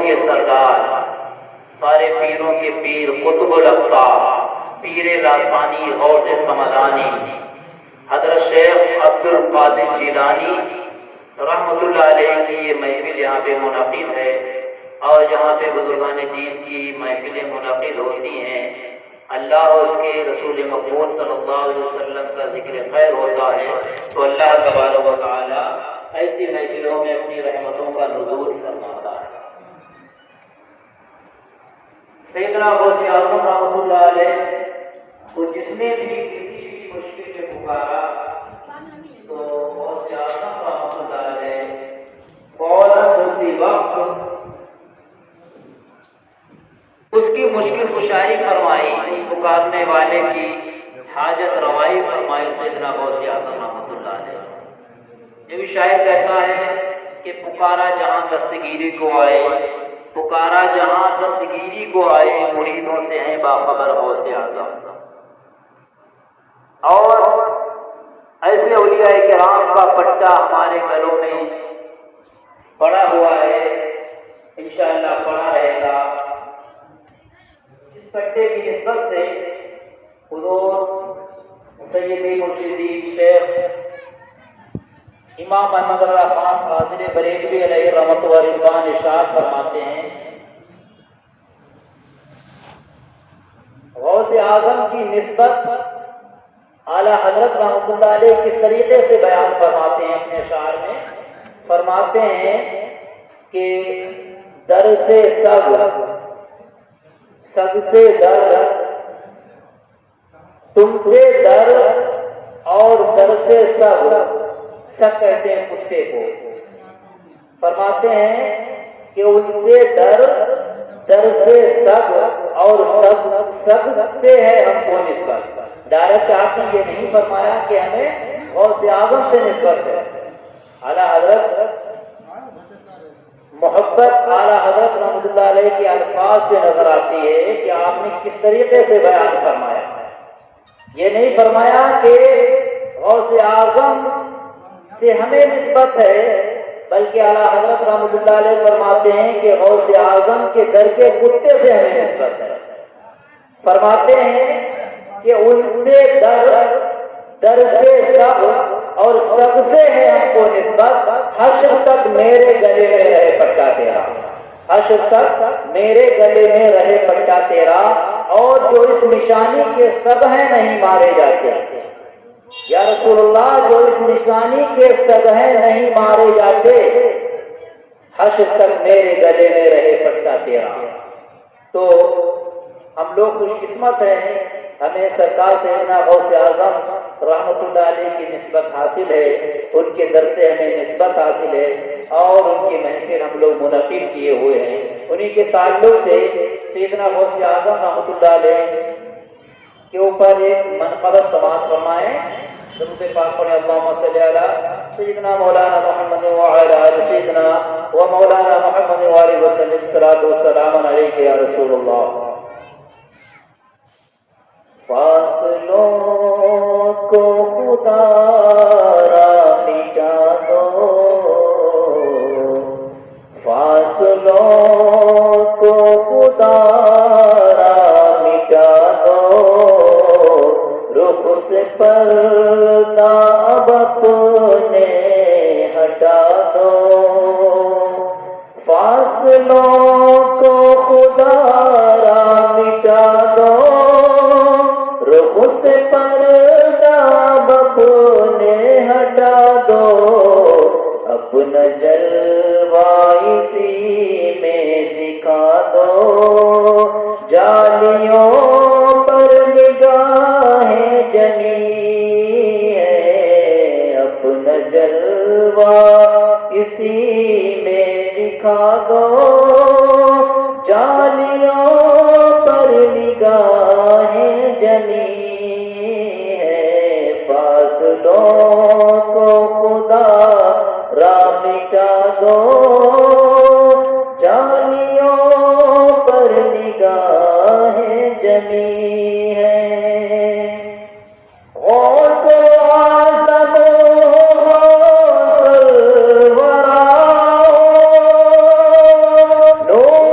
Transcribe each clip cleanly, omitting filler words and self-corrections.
کے سردار، سارے پیروں کے پیر، قطب الافطار، پیر لاسانی، غوث سمدانی، حضرت شیخ عبد القادر جیلانی رحمۃ اللہ علیہ کی یہ محفل یہاں پہ منعقد ہے، اور جہاں پہ بزرگان دین کی محفلیں منعقد ہوتی ہیں، اللہ اور اس کے رسول مقبول صلی اللہ علیہ وسلم کا ذکر خیر ہوتا ہے، تو اللہ تبارک و تعالی ایسی محفلوں میں اپنی رحمتوں کا نزول فرماتا ہے۔ سیدنا غوث اعظم رحمۃ اللہ علیہ کو جس نے بھی کسی بھی مشکل میں پکارا تو غوث اعظم رحمۃ اللہ علیہ فوراً اسی وقت اس کی مشکل کشائی فرمائی، اس پکارنے والے کی حاجت روائی فرمائی سیدنا غوث اعظم رحمۃ اللہ علیہ۔ یہ بھی شاعر کہتا ہے کہ پکارا جہاں دستگیری کو آئے، پکارا جہاں دستگیری کو آئے، مریدوں سے ہیں باخبر غوث اعظم۔ اور ایسے اولیاء کرام کا پٹا ہمارے گلوں میں پڑا ہوا ہے، انشاءاللہ پڑا رہے گا۔ اس پٹے کی نسبت سے حضور سیدی مرشدی شیخ امام احمد رضا خان حاضر بریلوی علیہ رحمت و رضوان ارشاد فرماتے ہیں، غوث اعظم کی نسبت اعلیٰ حضرت رحمۃ اللہ علیہ کس طریقے سے بیان فرماتے ہیں اپنے اشعار میں؟ فرماتے ہیں کہ در سے سگ، سگ سے در، تم سے در، اور در سے سگ، سگ کہتے ہیں کتے کو۔ فرماتے ہیں کہ ان سے در، در سے سگ، اور سگ سے ہے ہم کو نسبت۔ ڈائریکٹ آپ نے یہ نہیں فرمایا کہ ہمیں غوث اعظم سے نسبت ہے۔ اعلیٰ حضرت محبت اعلیٰ حضرت رحمۃ اللہ علیہ کے الفاظ سے نظر آتی ہے کہ آپ نے کس طریقے سے بیان فرمایا۔ یہ نہیں فرمایا کہ غوث اعظم سے ہمیں نسبت ہے، بلکہ اعلیٰ حضرت رحمۃ اللہ علیہ فرماتے ہیں کہ غوث اعظم کے در کے کتے سے ہمیں نسبت ہے۔ فرماتے ہیں کہ ان سے در، در سے سب، اور سب سے ہے ہم کو نسبت، حشر تک میرے گلے میں رہے پٹا تیرا، حشر تک میرے گلے میں رہے پٹا تیرا، اور جو اس نشانی کے سب ہیں نہیں مارے جاتے۔ یا رسول اللہ، جو اس نشانی کے سب ہیں نہیں مارے جاتے، حشر تک میرے گلے میں رہے پٹا تیرا۔ تو ہم لوگ خوش قسمت ہیں، ہمیں سرکار سیدنا غوث اعظم رحمۃ اللہ علیہ کی نسبت حاصل ہے، ان کے در سے ہمیں نسبت حاصل ہے، اور ان کی محفل ہم لوگ منعقد کیے ہوئے ہیں۔ انہی کے تعلق سے سیدنا غوث اعظم رحمۃ اللہ علیہ کے اوپر ایک منقبت سماعت فرمائیں۔ درود پاک پڑھیں، اللہم صلی علی سیدنا مولانا محمد وعلی آل سیدنا و مولانا محمد وآلہ وسلم، صلاۃ و سلام علیک یا رسول اللہ۔ فاصلوں کو خدا را مٹا دو، فاصلوں کو خدا را مٹا دو، رخ سے پردہ اب اپنے ہٹا دو، فاصلوں کو خدا را مٹا دو، رخ سے پردہ اب اپنے ہٹا دو، اپنا جلوہ اسی میں دکھا دو، جالیوں پر نگاہیں جمی ہے، اپنا جلوہ اسی میں دکھا دو، جالیوں پر نگاہیں جمی ہے، فاصلوں کو خدا را مٹا دو، جالیوں پر نگاہیں جمی ہے۔ غوث اعظم غوث الورا، نور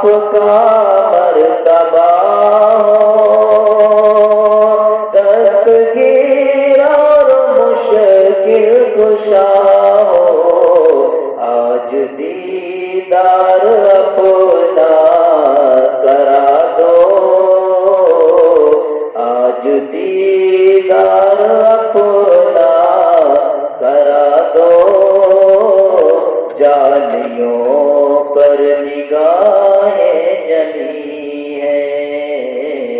کا مرتبہ ہو، دستگیر اور مشکل کشا ہو، آج دیدار اپنا کرا دو، آج دیدار اپنا کرا دو، جانیوں پر نگاہیں جمی ہے،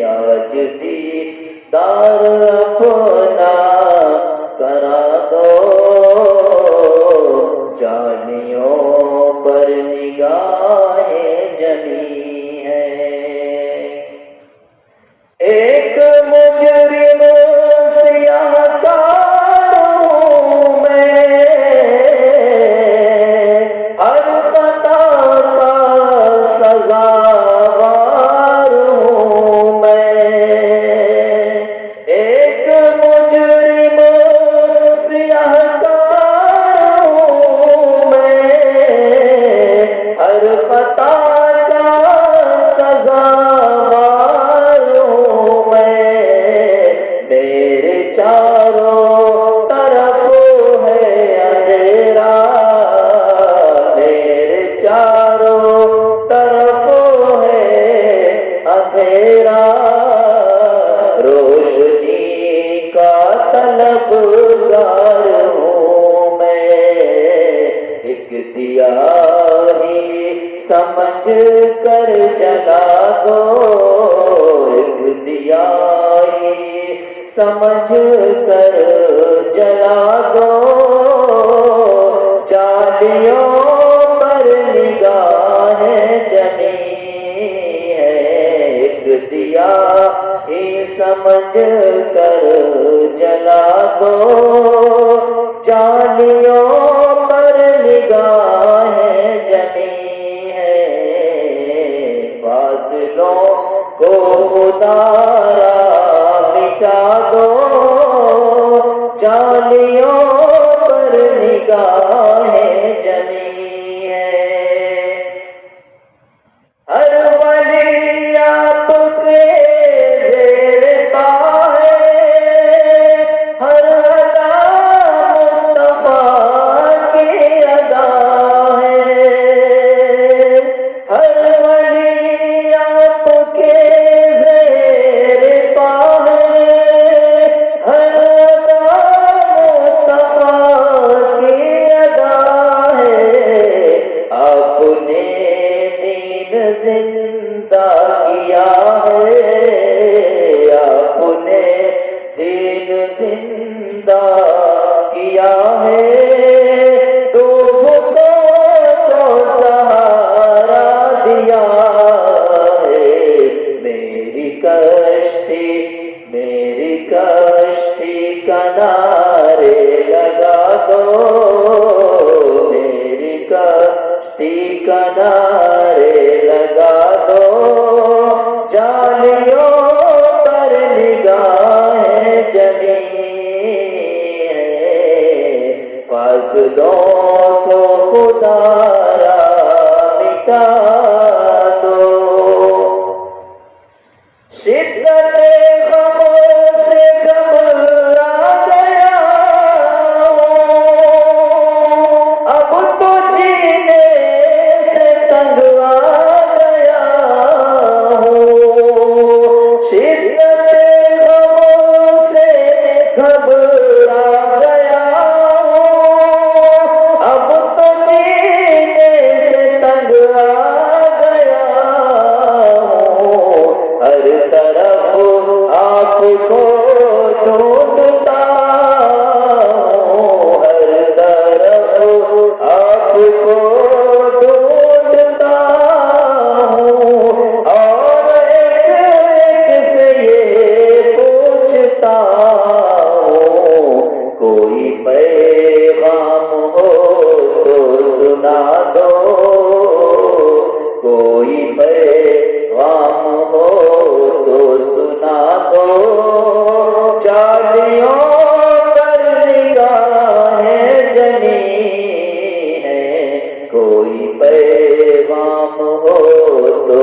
آج دیدار اپنا کرا دو، جانیوں پر نگاہیں جمی ہے۔ ایک مجرم سیاہ کار ہوں میں، ہر خطا کا سزاوار ہوں میں، ایک مجرم سیاہ کار ہوں میں، ہر خطا کا سزاوار ہوں میں، میرے چاروں طرف ہے اندھیرا، میرے چاروں طرف ہے اندھیرا، روشنی کا طلبگار ہوں میں، ایک دیا ہی سمجھ کر جلا دو، ایک دیا ہی سمجھ کر جلا دو، جالیوں پر نگاہیں جمی ہے، ایک دیا ہی سمجھ کر جلا دو، جالیوں پر نگاہیں جمی ہے، فاصلوں کو خدا را مٹا دو، جالیوں پر نگاہیں جمی ہے۔ ہر ولی آپ کے زیر پا ہے، ہر ادا مصطفیٰ کی ادا ہے، ہر ولی آپ کے زیر پا ہے، ہر ادا مصطفیٰ کی ادا ہے، آپ نے دین زندہ کیا ہے، آپ نے دین زندہ کیا ہے، ڈوبتے کو سہارا دیا ہے، میری کشتی کنارے لگا دو، میری کشتی کنارے لگا دو، جالیوں پر نگاہیں جمی ہے، فاصلوں کو خدا را مٹا دو، شدت غموں سے گھبرا گیا ہوں، اب تو جینے سے تنگ آ گیا ہوں، شدت غموں سے گھبرا گیا ہوں، اب تو جینے سے تنگ آ گیا ہوں، ہر طرف آپ کو ڈھونڈتا ہوں، ہر طرف آپ کو ڈھونڈتا ہوں، اور ایک ایک سے یہ پوچھتا ہوں، کوئی پیغام ہو تو سنا دو، کوئی پیغام ہو تو سنا دو، جالیوں پر نگاہیں جمی ہے، کوئی پیغام ہو تو